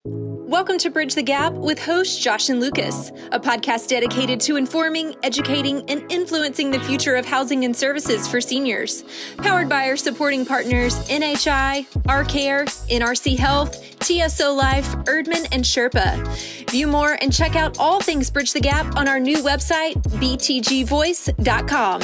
Welcome to Bridge the Gap with hosts Josh and Lucas, a podcast dedicated to informing, educating, and influencing the future of housing and services for seniors. Powered by our supporting partners NHI, Rcare, NRC Health, TSOLife, ERDMAN, and Sherpa. View more and check out all things Bridge the Gap on our new website, btgvoice.com.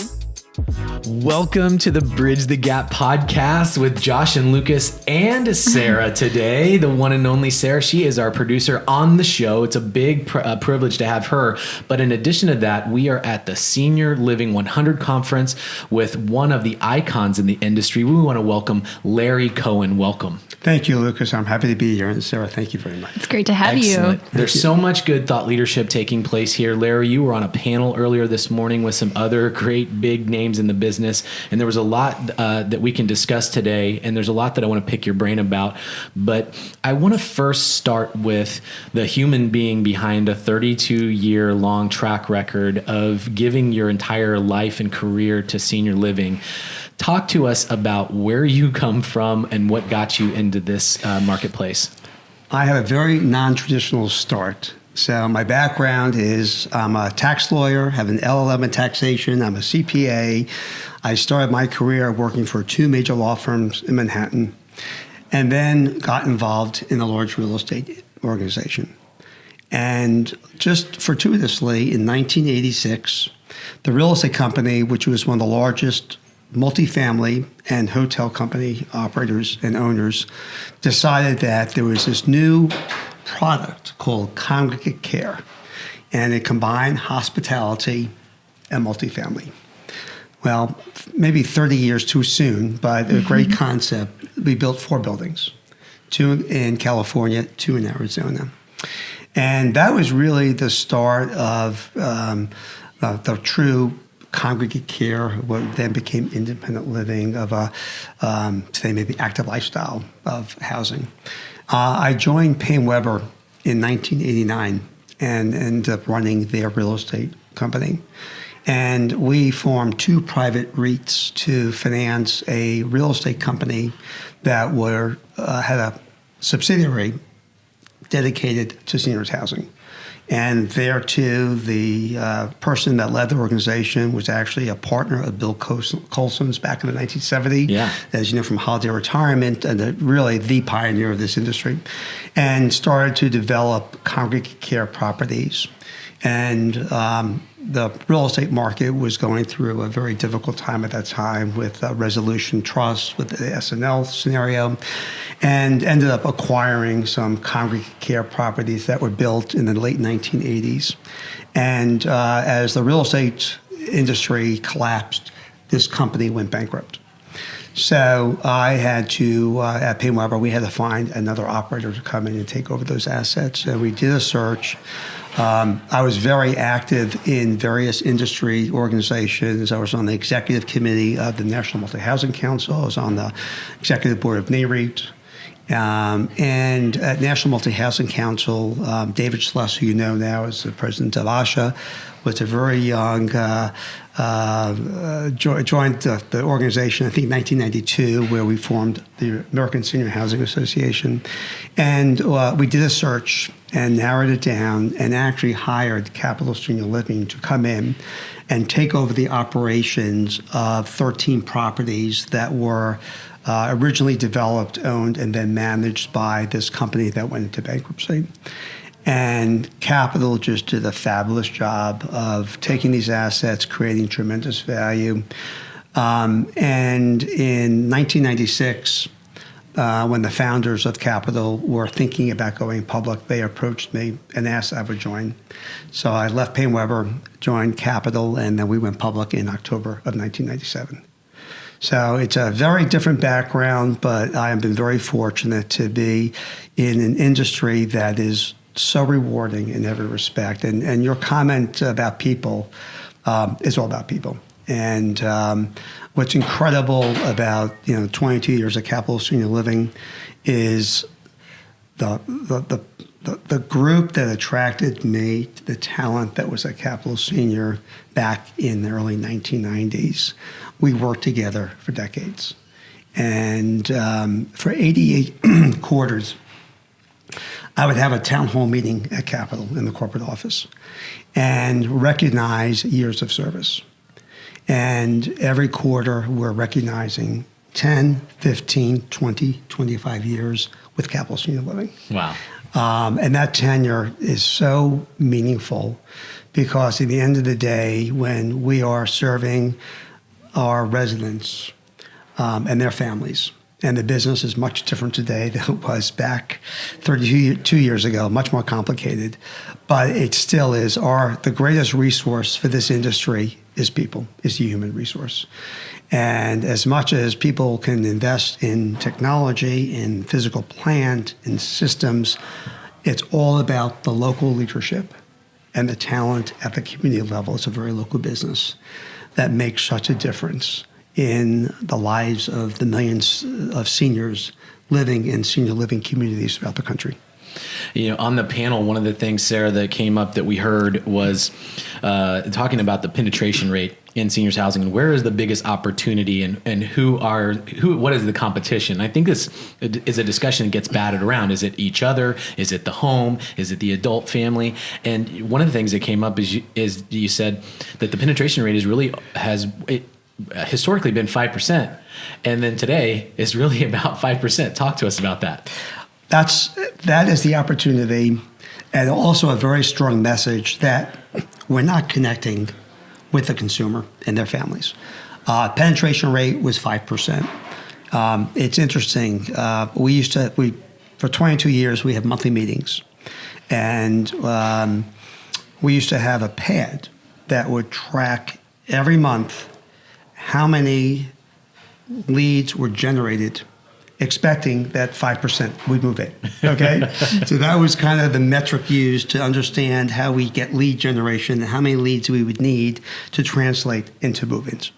Welcome to the Bridge the Gap podcast with Josh and Lucas and Sarah today, the one and only Sarah. She is our producer on the show. It's a big privilege to have her. But in addition to that, we are at the Senior Living 100 conference with one of the icons in the industry. We want to welcome Larry Cohen. Welcome. Thank you, Lucas. I'm happy to be here. And Sarah, thank you very much. It's great to have Excellent. you. There's so much good thought leadership taking place here. Larry, you were on a panel earlier this morning with some other great big names in the business, and there was a lot that we can discuss today, and there's a lot that I want to pick your brain about. But I want to first start with the human being behind a 32-year long track record of giving your entire life and career to senior living. Talk to us about where you come from and what got you into this marketplace. I have a very non-traditional start. So my background is I'm a tax lawyer, have an LLM in taxation, I'm a CPA. I started my career working for two major law firms in Manhattan, and then got involved in a large real estate organization. And just fortuitously, in 1986, the real estate company, which was one of the largest multifamily and hotel company operators and owners, decided that there was this new product called congregate care, and it combined hospitality and multifamily. Well, maybe 30 years too soon, but a great concept. We built 4 buildings, 2 in California, 2 in Arizona. And that was really the start of the true congregate care, what then became independent living of a, today maybe active lifestyle of housing. I joined Payne Weber in 1989 and ended up running their real estate company. And we formed 2 private REITs to finance a real estate company that had a subsidiary dedicated to seniors housing. And there too, the person that led the organization was actually a partner of Bill Colson's back in the 1970s. Yeah. As you know, from Holiday Retirement, and really the pioneer of this industry, and started to develop congregate care properties. And the real estate market was going through a very difficult time at that time with Resolution Trust, with the S&L scenario, and ended up acquiring some congregate care properties that were built in the late 1980s. And as the real estate industry collapsed, this company went bankrupt. So I had to, at Payne Weber, we had to find another operator to come in and take over those assets. And we did a search. I was very active in various industry organizations. I was on the executive committee of the National Multi-Housing Council. I was on the executive board of NAREIT. And at National Multi-Housing Council, David Schless, who you know now as the president of ASHA, was a very young, joined the organization, I think, 1992, where we formed the American Senior Housing Association. And we did a search and narrowed it down and actually hired Capital Senior Living to come in and take over the operations of 13 properties that were originally developed, owned, and then managed by this company that went into bankruptcy. And Capital just did a fabulous job of taking these assets, creating tremendous value. And in 1996, when the founders of Capital were thinking about going public, they approached me and asked if I would join. So I left Payne Weber, joined Capital, and then we went public in October of 1997. So it's a very different background, but I have been very fortunate to be in an industry that is so rewarding in every respect. And your comment about people is all about people. And what's incredible about 22 years of Capital Senior Living is the group that attracted me, the talent that was at Capital Senior back in the early 1990s. We worked together for decades. And for 88 quarters, I would have a town hall meeting at Capitol in the corporate office and recognize years of service. And every quarter, we're recognizing 10, 15, 20, 25 years with Capitol Senior Living. Wow. And that tenure is so meaningful because at the end of the day, when we are serving our residents and their families, and the business is much different today than it was back 32 years ago, much more complicated, but it still is the greatest resource for this industry is people, is the human resource. And as much as people can invest in technology, in physical plant, in systems, it's all about the local leadership and the talent at the community level. It's a very local business that makes such a difference in the lives of the millions of seniors living in senior living communities throughout the country. You know, on the panel, one of the things, Sarah, that came up that we heard was talking about the penetration rate in seniors housing and where is the biggest opportunity and what is the competition? I think this is a discussion that gets batted around. Is it each other? Is it the home? Is it the adult family? And one of the things that came up is you said that the penetration rate has historically been 5%, and then today is really about 5%. Talk to us about that. That is the opportunity, and also a very strong message that we're not connecting with the consumer and their families. Penetration rate was 5%. It's interesting. For 22 years, we have monthly meetings, and we used to have a pad that would track every month how many leads were generated, expecting that 5% would move in, okay? So that was kind of the metric used to understand how we get lead generation and how many leads we would need to translate into move-ins.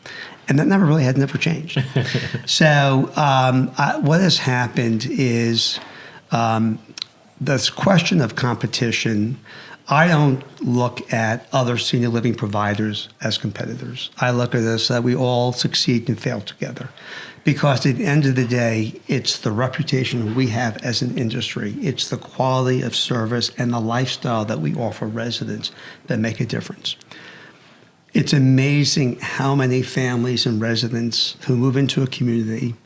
And that had never changed. So what has happened is this question of competition. I don't look at other senior living providers as competitors. I look at us that we all succeed and fail together. Because at the end of the day, it's the reputation we have as an industry. It's the quality of service and the lifestyle that we offer residents that make a difference. It's amazing how many families and residents who move into a community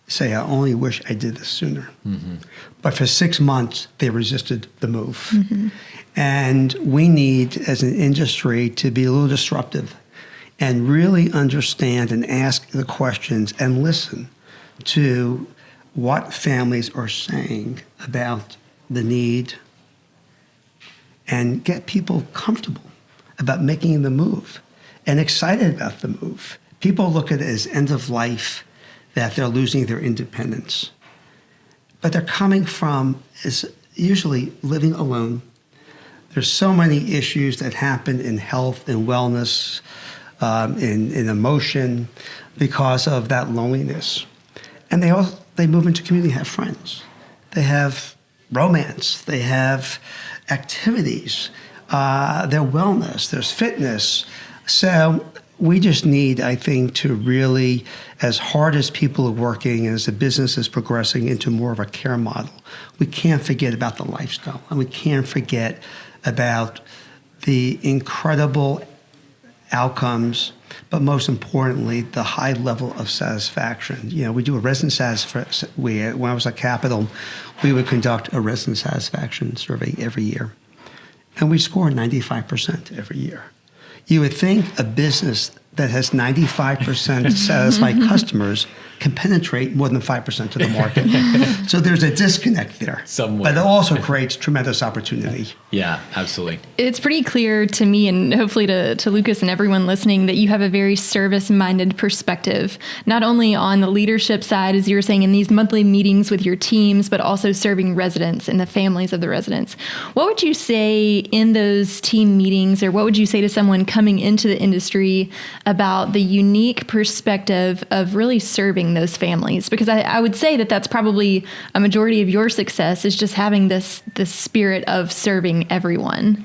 say, I only wish I did this sooner. Mm-hmm. But for 6 months, they resisted the move. Mm-hmm. And we need, as an industry, to be a little disruptive and really understand and ask the questions and listen to what families are saying about the need and get people comfortable about making the move and excited about the move. People look at it as end of life, that they're losing their independence. But they're coming from is usually living alone. There's so many issues that happen in health and wellness, in emotion, because of that loneliness. And they move into community, have friends. They have romance. They have activities. Their wellness. There's fitness. So we just need, I think, to really, as hard as people are working, as the business is progressing into more of a care model, we can't forget about the lifestyle, and we can't forget about the incredible outcomes, but most importantly, the high level of satisfaction. You know, we do a resident satisfaction. When I was at Capitol, we would conduct a resident satisfaction survey every year, and we score 95% every year. You would think a business that has 95% satisfied customers can penetrate more than 5% of the market. So there's a disconnect there. Somewhere. But it also creates tremendous opportunity. Yeah, absolutely. It's pretty clear to me, and hopefully to Lucas and everyone listening, that you have a very service-minded perspective, not only on the leadership side, as you were saying, in these monthly meetings with your teams, but also serving residents and the families of the residents. What would you say in those team meetings, or what would you say to someone coming into the industry about the unique perspective of really serving those families? Because I would say that that's probably a majority of your success, is just having this spirit of serving everyone.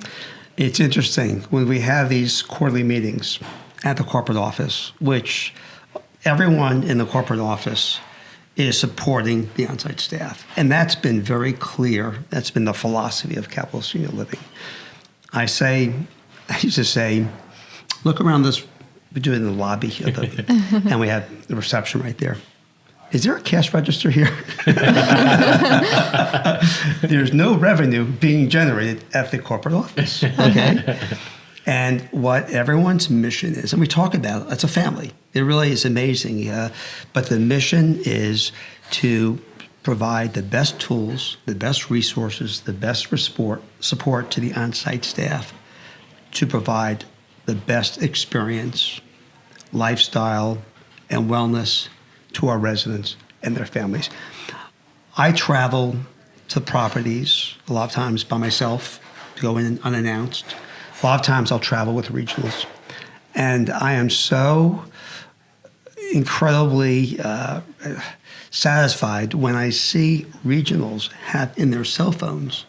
It's interesting when we have these quarterly meetings at the corporate office, which everyone in the corporate office is supporting the on-site staff. And that's been very clear. That's been the philosophy of Capital Senior Living. I used to say, look around this, we do it in the lobby of the, and we have the reception right there. Is there a cash register here? There's no revenue being generated at the corporate office, okay? And what everyone's mission is, and we talk about it, it's a family. It really is amazing. But the mission is to provide the best tools, the best resources, the best support to the on-site staff to provide the best experience, lifestyle, and wellness to our residents and their families. I travel to properties a lot of times by myself to go in unannounced. A lot of times I'll travel with regionals. And I am so incredibly satisfied when I see regionals have in their cell phones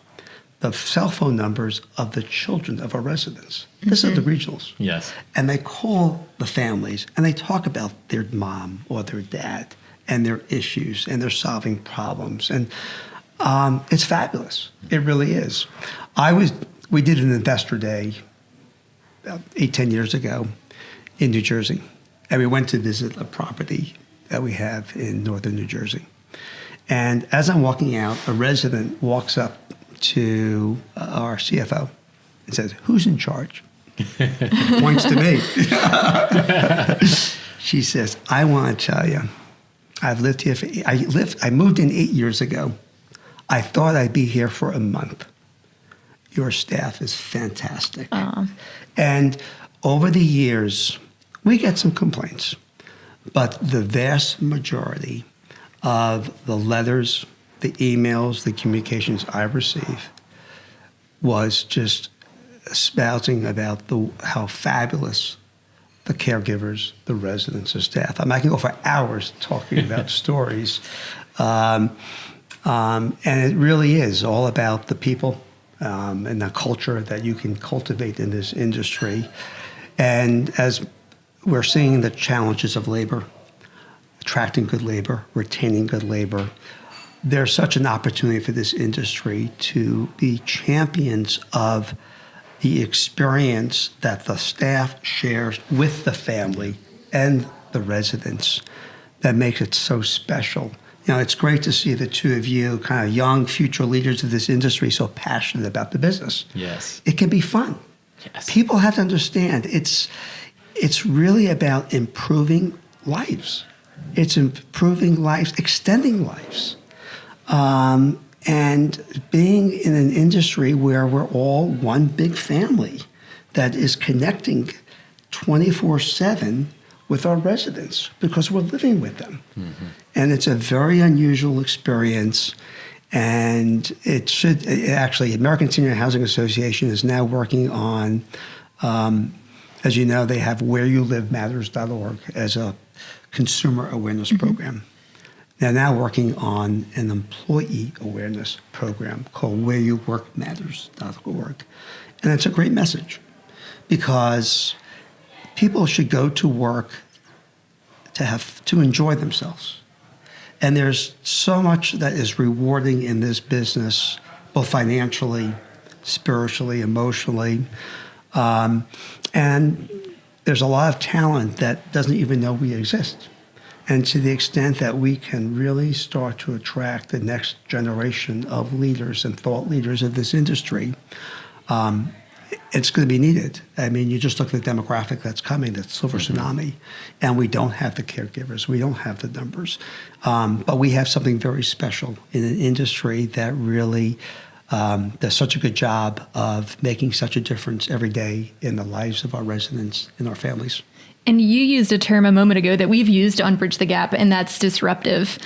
the cell phone numbers of the children of our residents. This is the regionals. Yes. And they call the families and they talk about their mom or their dad and their issues and they're solving problems. And it's fabulous. It really is. We did an investor day about 8-10 years ago in New Jersey. And we went to visit a property that we have in northern New Jersey. And as I'm walking out, a resident walks up to our CFO and says, "Who's in charge?" Points to me. She says, "I want to tell you, I've lived here I moved in 8 years ago. I thought I'd be here for a month. Your staff is fantastic." And over the years, we get some complaints, but the vast majority of the letters, the emails, the communications I receive was just spouting about how fabulous the caregivers, the residents, the staff. I mean, I can go for hours talking about stories. And it really is all about the people and the culture that you can cultivate in this industry. And as we're seeing the challenges of labor, attracting good labor, retaining good labor, there's such an opportunity for this industry to be champions of the experience that the staff shares with the family and the residents that makes it so special. You know, it's great to see the two of you, kind of young future leaders of this industry, so passionate about the business. Yes. It can be fun. Yes. People have to understand it's really about improving lives. It's improving lives, extending lives. And being in an industry where we're all one big family that is connecting 24/7 with our residents because we're living with them. Mm-hmm. And it's a very unusual experience. And actually, American Senior Housing Association is now working on, as you know, they have whereyoulivematters.org as a consumer awareness program. They're now working on an employee awareness program called whereyourworkmatters.org. And it's a great message because people should go to work to enjoy themselves. And there's so much that is rewarding in this business, both financially, spiritually, emotionally. And there's a lot of talent that doesn't even know we exist. And to the extent that we can really start to attract the next generation of leaders and thought leaders of this industry, it's going to be needed. I mean, you just look at the demographic that's coming, that silver tsunami, and we don't have the caregivers. We don't have the numbers. But we have something very special in an industry that really does such a good job of making such a difference every day in the lives of our residents and our families. And you used a term a moment ago that we've used on Bridge the Gap, and that's disruptive,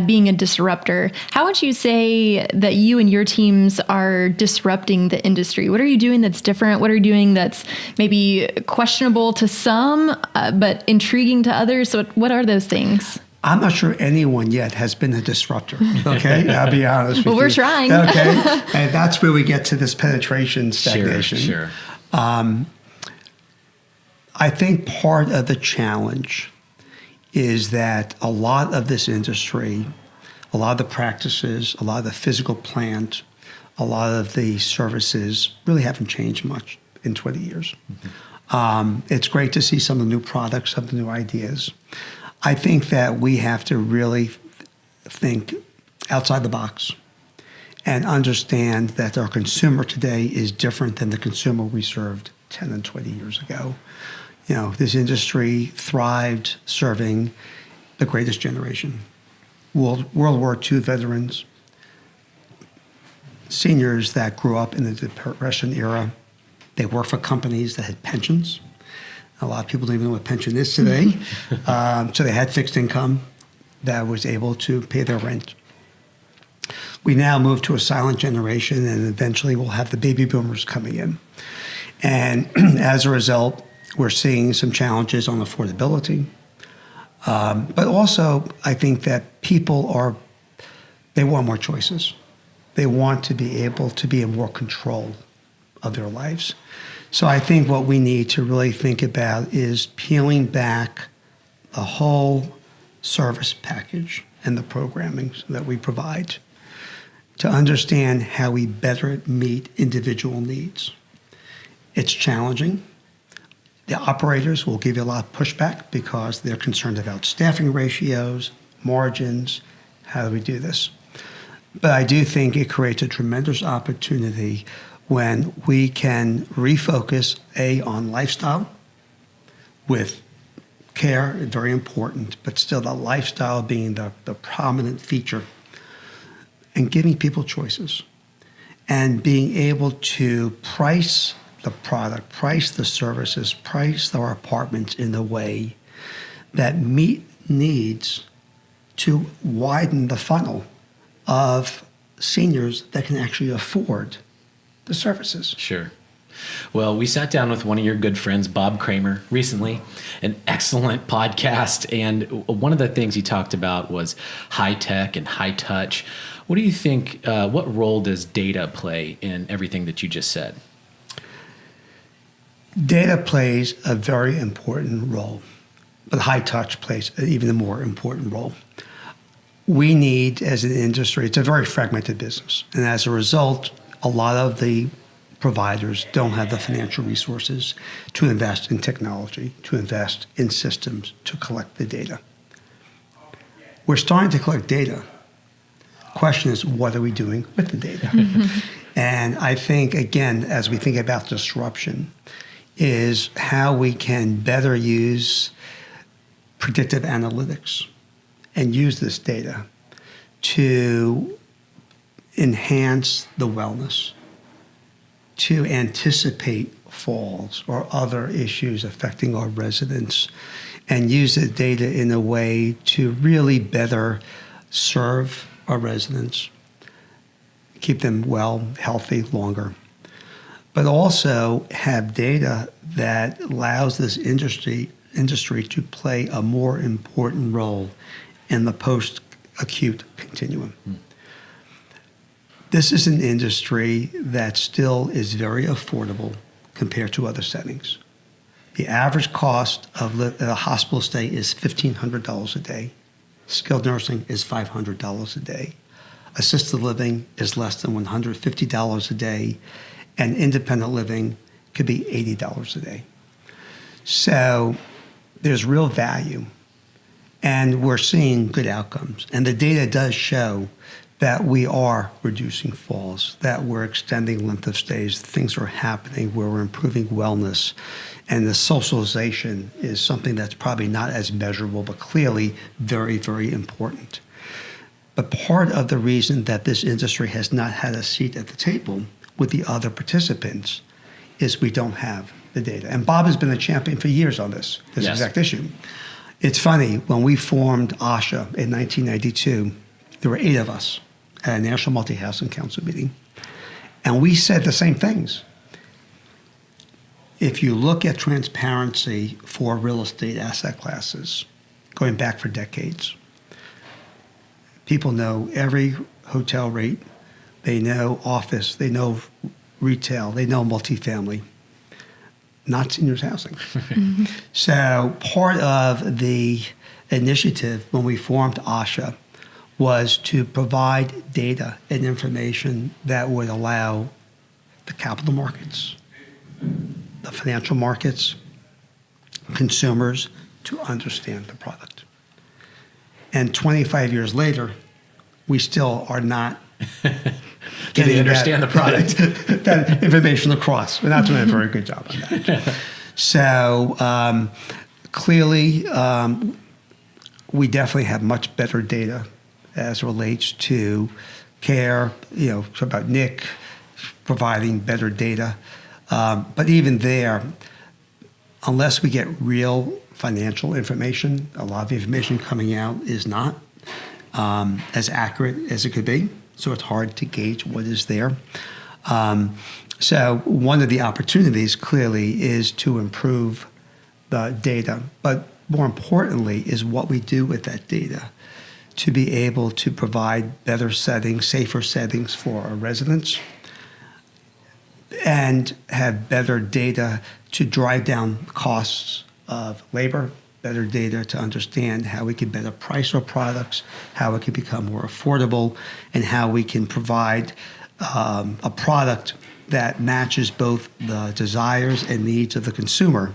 being a disruptor. How would you say that you and your teams are disrupting the industry? What are you doing that's different? What are you doing that's maybe questionable to some, but intriguing to others? So what are those things? I'm not sure anyone yet has been a disruptor, okay? I'll be honest with you. Well, we're trying. Okay, and that's where we get to this penetration stagnation. Sure. I think part of the challenge is that a lot of this industry, a lot of the practices, a lot of the physical plant, a lot of the services really haven't changed much in 20 years. It's great to see some of the new products, some of the new ideas. I think that we have to really think outside the box and understand that our consumer today is different than the consumer we served 10 and 20 years ago. You know, this industry thrived serving the greatest generation. World War II veterans, seniors that grew up in the Depression era. They worked for companies that had pensions. A lot of people don't even know what pension is today. So they had fixed income that was able to pay their rent. We now move to a silent generation, and eventually we'll have the baby boomers coming in. And as a result, we're seeing some challenges on affordability. But also, I think that people they want more choices. They want to be able to be in more control of their lives. So I think what we need to really think about is peeling back the whole service package and the programming that we provide to understand how we better meet individual needs. It's challenging. The operators will give you a lot of pushback because they're concerned about staffing ratios, margins, how do we do this? But I do think it creates a tremendous opportunity when we can refocus, on lifestyle with care, very important, but still the lifestyle being the prominent feature, and giving people choices and being able to price the product, price the services, price our apartments in a way that meet needs to widen the funnel of seniors that can actually afford the services. Sure. Well, we sat down with one of your good friends, Bob Kramer, recently, an excellent podcast. And one of the things he talked about was high tech and high touch. What do you think, what role does data play in everything that you just said? Data plays a very important role, but high touch plays an even more important role. We need, as an industry, it's a very fragmented business. And as a result, a lot of the providers don't have the financial resources to invest in technology, to invest in systems, to collect the data. We're starting to collect data. Question is, what are we doing with the data? And I think, again, as we think about disruption, is how we can better use predictive analytics and use this data to enhance the wellness, to anticipate falls or other issues affecting our residents, and use the data in a way to really better serve our residents, keep them well, healthy longer, but also have data that allows this industry to play a more important role in the post-acute continuum. This is an industry that still is very affordable compared to other settings. The average cost of a hospital stay is $1,500 a day. Skilled nursing is $500 a day. Assisted living is less than $150 a day, and independent living could be $80 a day. So there's real value, and we're seeing good outcomes. And the data does show that we are reducing falls, that we're extending length of stays, things are happening where we're improving wellness, and the socialization is something that's probably not as measurable, but clearly very, very important. But part of the reason that this industry has not had a seat at the table with the other participants is we don't have the data. And Bob has been a champion for years on this Yes. exact issue. It's funny, when we formed ASHA in 1992, there were 8 of us at a National Multi-Housing Council meeting, and we said the same things. If you look at transparency for real estate asset classes, going back for decades, people know every hotel rate, they know office, they know retail, they know multifamily, not seniors housing. So part of the initiative when we formed ASHA was to provide data and information that would allow the capital markets, the financial markets, consumers to understand the product. And 25 years later, we still are not Do they understand the product? that information across. We're not doing a very good job on that. So clearly, we definitely have much better data as it relates to care, about Nick providing better data. But even there, unless we get real financial information, a lot of the information coming out is not as accurate as it could be. So it's hard to gauge what is there. So one of the opportunities clearly is to improve the data, but more importantly is what we do with that data to be able to provide better settings, safer settings for our residents, and have better data to drive down costs of labor, better data to understand how we can better price our products, how it can become more affordable, and how we can provide a product that matches both the desires and needs of the consumer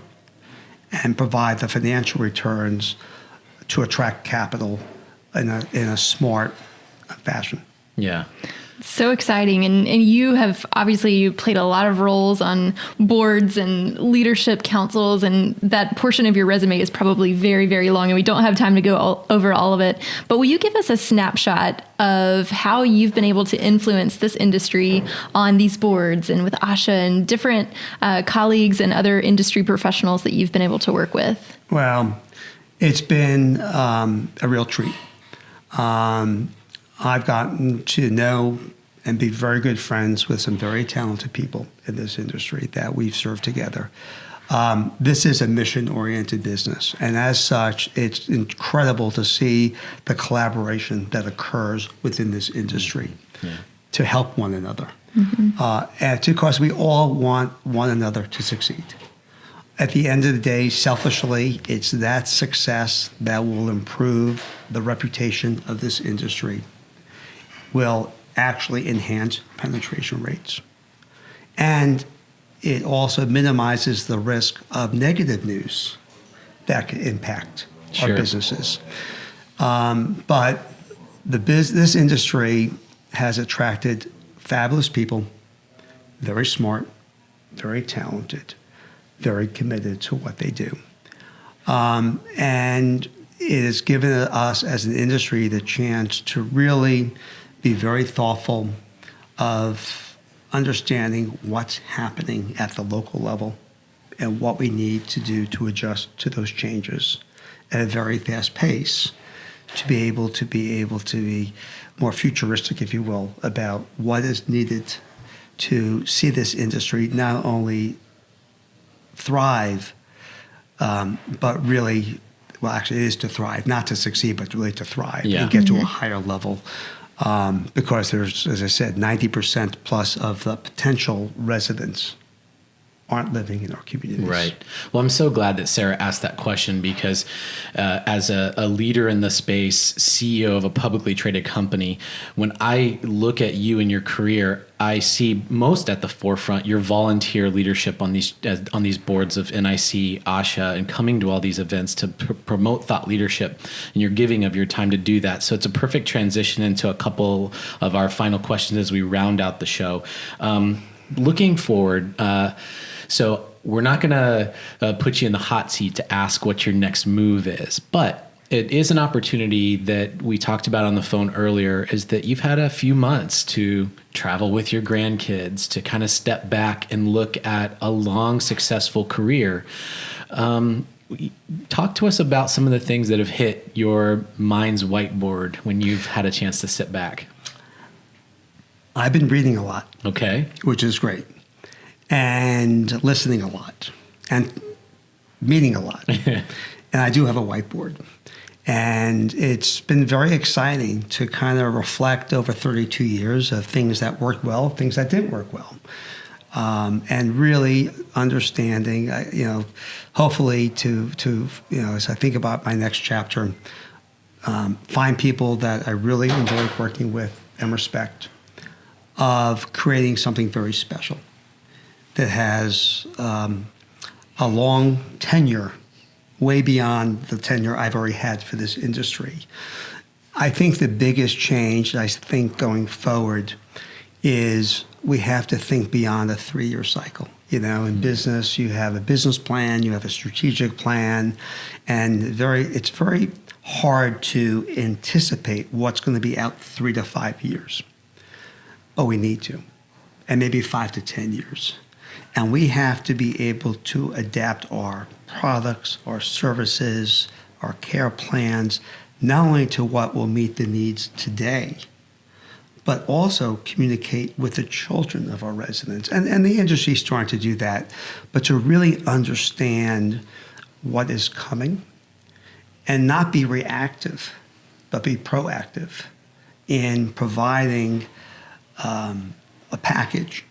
and provide the financial returns to attract capital in a smart fashion. Yeah. So exciting. And you have obviously played a lot of roles on boards and leadership councils, and that portion of your resume is probably very, very long, and we don't have time to go over all of it. But will you give us a snapshot of how you've been able to influence this industry on these boards and with ASHA and different colleagues and other industry professionals that you've been able to work with? Well, it's been a real treat. I've gotten to know and be very good friends with some very talented people in this industry that we've served together. This is a mission-oriented business, and as such, it's incredible to see the collaboration that occurs within this industry to help one another. And because we all want one another to succeed. At the end of the day, selfishly, it's that success that will improve the reputation of this industry, will actually enhance penetration rates. And it also minimizes the risk of negative news that can impact our businesses. But this industry has attracted fabulous people, very smart, very talented, very committed to what they do. And it has given us as an industry the chance to really be very thoughtful of understanding what's happening at the local level and what we need to do to adjust to those changes at a very fast pace to be able to be more futuristic, if you will, about what is needed to see this industry not only thrive, but really, well, actually it is to thrive, not to succeed, but really to thrive and get to a higher level. Because there's, as I said, 90% plus of the potential residents aren't living in our communities. Right. Well, I'm so glad that Sarah asked that question because as a leader in the space, CEO of a publicly traded company, when I look at you and your career, I see most at the forefront your volunteer leadership on these boards of NIC, ASHA, and coming to all these events to promote thought leadership, and you're giving of your time to do that. So it's a perfect transition into a couple of our final questions as we round out the show. Looking forward, so we're not going to put you in the hot seat to ask what your next move is, but it is an opportunity that we talked about on the phone earlier, is that you've had a few months to travel with your grandkids, to kind of step back and look at a long, successful career. Talk to us about some of the things that have hit your mind's whiteboard when you've had a chance to sit back. I've been reading a lot. Okay. Which is great. And listening a lot. And meeting a lot. And I do have a whiteboard. And it's been very exciting to kind of reflect over 32 years of things that worked well, things that didn't work well. and really understanding, hopefully to as I think about my next chapter, find people that I really enjoy working with and respect, of creating something very special that has a long tenure, way beyond the tenure I've already had for this industry. I think the biggest change, I think, going forward is we have to think beyond a 3-year cycle. In business, you have a business plan, you have a strategic plan, and it's very hard to anticipate what's going to be out 3 to 5 years. But we need to, and maybe 5 to 10 years. And we have to be able to adapt our products, our services, our care plans, not only to what will meet the needs today, but also communicate with the children of our residents. And the industry is starting to do that, but to really understand what is coming and not be reactive, but be proactive in providing a package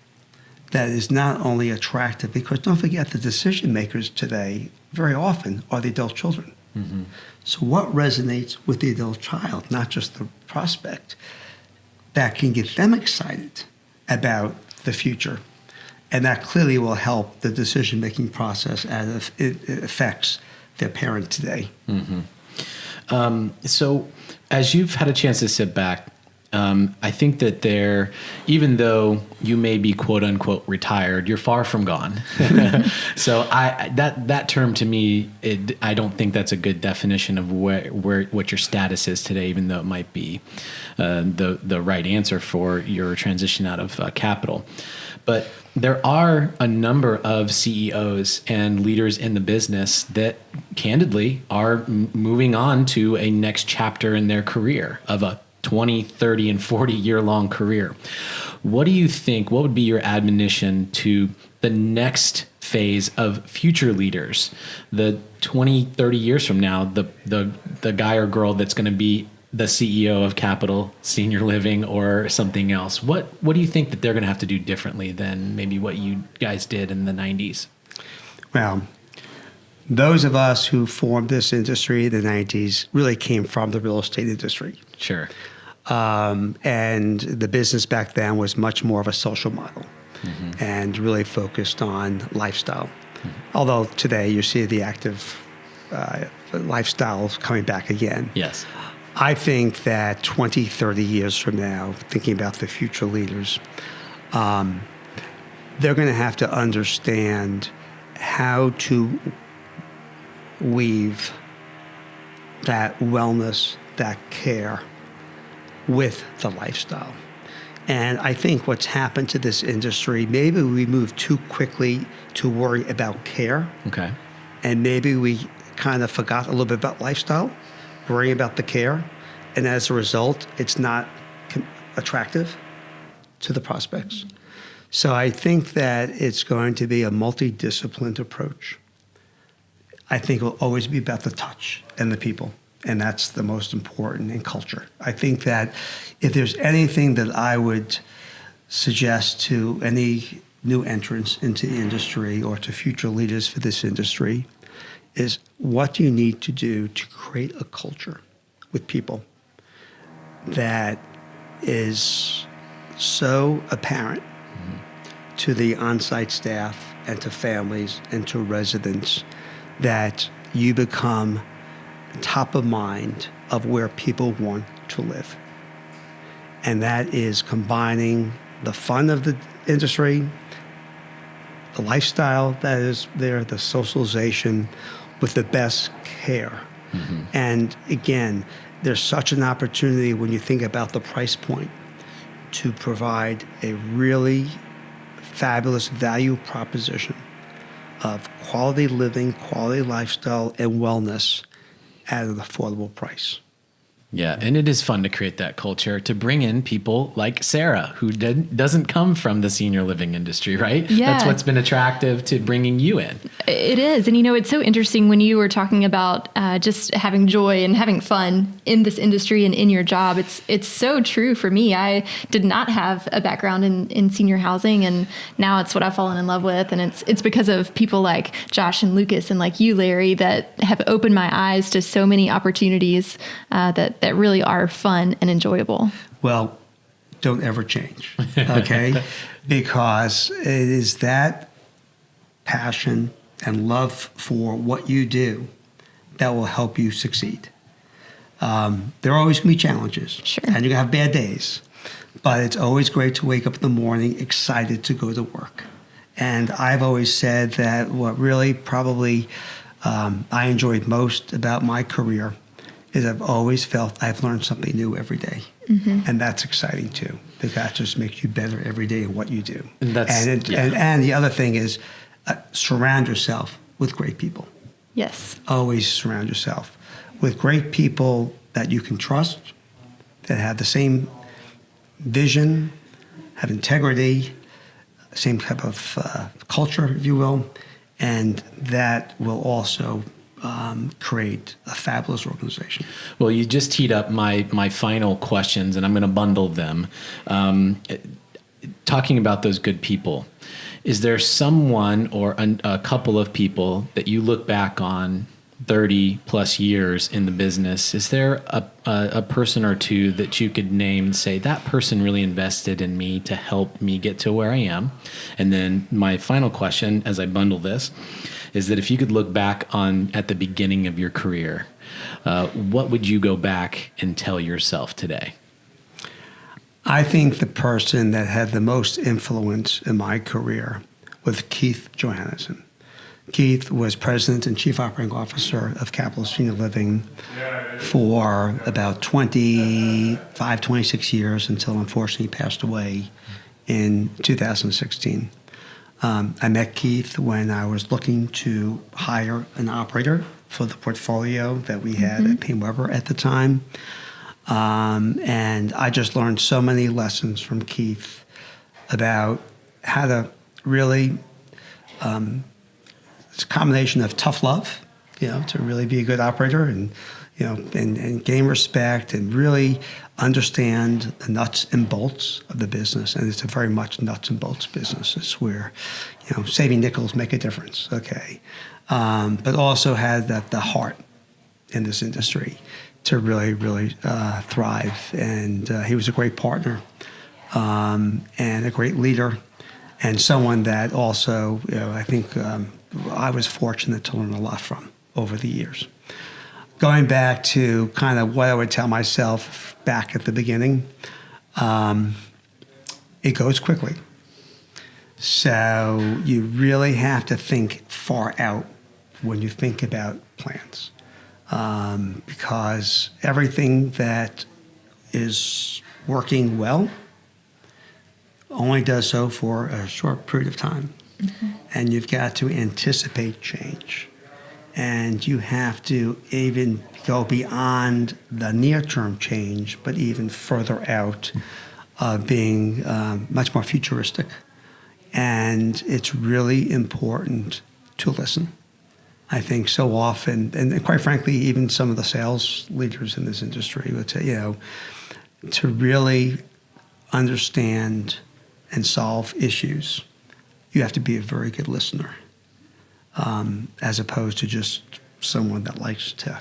that is not only attractive, because don't forget the decision makers today very often are the adult children. Mm-hmm. So what resonates with the adult child, not just the prospect, that can get them excited about the future? And that clearly will help the decision-making process as it affects their parent today. Mm-hmm. So as you've had a chance to sit back, I think that even though you may be quote unquote retired, you're far from gone. So that term to me, I don't think that's a good definition of what your status is today, even though it might be the right answer for your transition out of capital. But there are a number of CEOs and leaders in the business that candidly are moving on to a next chapter in their career of a 20, 30, and 40-year-long career. What do you think, what would be your admonition to the next phase of future leaders, the 20, 30 years from now, the guy or girl that's going to be the CEO of Capital Senior Living or something else? What do you think that they're going to have to do differently than maybe what you guys did in the 90s? Well, those of us who formed this industry in the 90s really came from the real estate industry. Sure. And the business back then was much more of a social model, mm-hmm. and really focused on lifestyle. Mm-hmm. Although today you see the active lifestyle coming back again. Yes. I think that 20, 30 years from now, thinking about the future leaders, they're going to have to understand how to weave that wellness, that care with the lifestyle. And I think what's happened to this industry, maybe we moved too quickly to worry about care. Okay. And maybe we kind of forgot a little bit about lifestyle, worrying about the care. And as a result, it's not attractive to the prospects. So I think that it's going to be a multidisciplined approach. I think it will always be about the touch and the people. And that's the most important in culture. I think that if there's anything that I would suggest to any new entrants into the industry or to future leaders for this industry is, what do you need to do to create a culture with people that is so apparent to the on-site staff and to families and to residents that you become top of mind of where people want to live. And that is combining the fun of the industry, the lifestyle that is there, the socialization, with the best care. Mm-hmm. And again, there's such an opportunity when you think about the price point to provide a really fabulous value proposition of quality living, quality lifestyle, and wellness at an affordable price. Yeah, and it is fun to create that culture, to bring in people like Sarah, who doesn't come from the senior living industry, right? Yeah. That's what's been attractive to bringing you in. It is. And, it's so interesting when you were talking about just having joy and having fun in this industry and in your job. It's so true for me. I did not have a background in senior housing, and now it's what I've fallen in love with. And it's because of people like Josh and Lucas and like you, Larry, that have opened my eyes to so many opportunities that really are fun and enjoyable. Well, don't ever change, okay? Because it is that passion and love for what you do that will help you succeed. There are always going to be challenges, sure, and you're going to have bad days, but it's always great to wake up in the morning excited to go to work. And I've always said that what really probably I enjoyed most about my career is I've always felt I've learned something new every day. Mm-hmm. And that's exciting too, because that just makes you better every day in what you do. And the other thing is surround yourself with great people. Yes. Always surround yourself with great people that you can trust, that have the same vision, have integrity, same type of culture, if you will, and that will also create a fabulous organization. Well, you just teed up my final questions, and I'm going to bundle them. Talking about those good people, is there someone or a couple of people that you look back on 30 plus years in the business? Is there a person or two that you could name and say, that person really invested in me to help me get to where I am? And then my final question, as I bundle this, is that if you could look back at the beginning of your career, what would you go back and tell yourself today? I think the person that had the most influence in my career was Keith Johannesson. Keith was president and chief operating officer of Capital Senior Living for about 26 years until unfortunately he passed away in 2016. I met Keith when I was looking to hire an operator for the portfolio that we had at Payne Weber at the time. And I just learned so many lessons from Keith about how to really, it's a combination of tough love, to really be a good operator and gain respect and really understand the nuts and bolts of the business. And it's a very much nuts and bolts business. It's where, saving nickels make a difference, okay? But also had the heart in this industry to really, really thrive. And he was a great partner and a great leader and someone that also, I think I was fortunate to learn a lot from over the years. Going back to kind of what I would tell myself back at the beginning, it goes quickly. So you really have to think far out when you think about plans. Because everything that is working well only does so for a short period of time. Mm-hmm. And you've got to anticipate change. And you have to even go beyond the near-term change, but even further out, being much more futuristic. And it's really important to listen. I think so often, and quite frankly, even some of the sales leaders in this industry would say, to really understand and solve issues, you have to be a very good listener, as opposed to just someone that likes to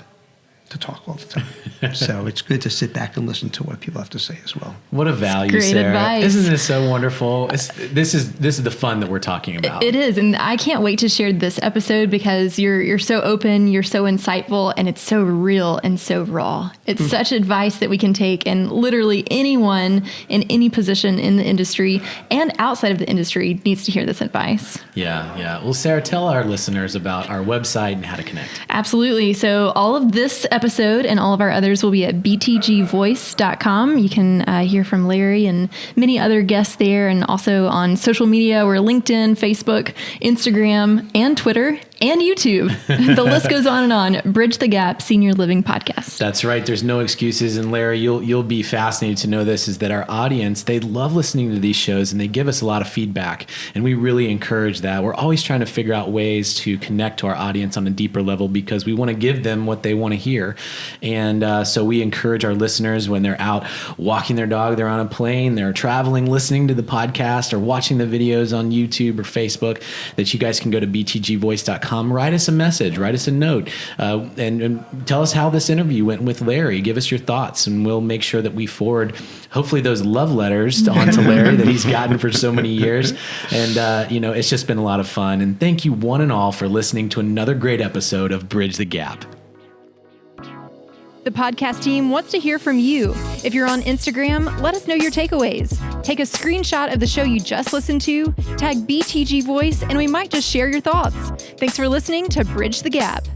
talk all the time. So it's good to sit back and listen to what people have to say as well. What a value, great Sarah. Advice. Isn't this so wonderful? This is the fun that we're talking about. It is. And I can't wait to share this episode because you're so open, you're so insightful, and it's so real and so raw. It's such advice that we can take, and literally anyone in any position in the industry and outside of the industry needs to hear this advice. Yeah. Well, Sarah, tell our listeners about our website and how to connect. Absolutely. So all of this episode and all of our others will be at btgvoice.com. You can hear from Larry and many other guests there, and also on social media. We're LinkedIn, Facebook, Instagram, and Twitter. and YouTube. The list goes on and on. Bridge the Gap Senior Living Podcast. That's right. There's no excuses. And Larry, you'll be fascinated to know this, is that our audience, they love listening to these shows and they give us a lot of feedback. And we really encourage that. We're always trying to figure out ways to connect to our audience on a deeper level because we want to give them what they want to hear. And so we encourage our listeners when they're out walking their dog, they're on a plane, they're traveling, listening to the podcast or watching the videos on YouTube or Facebook, that you guys can go to btgvoice.com, write us a message, write us a note, and tell us how this interview went with Larry. Give us your thoughts, and we'll make sure that we forward, hopefully, those love letters onto Larry that he's gotten for so many years. And, it's just been a lot of fun. And thank you one and all for listening to another great episode of Bridge the Gap. The podcast team wants to hear from you. If you're on Instagram, let us know your takeaways. Take a screenshot of the show you just listened to, tag BTG Voice, and we might just share your thoughts. Thanks for listening to Bridge the Gap.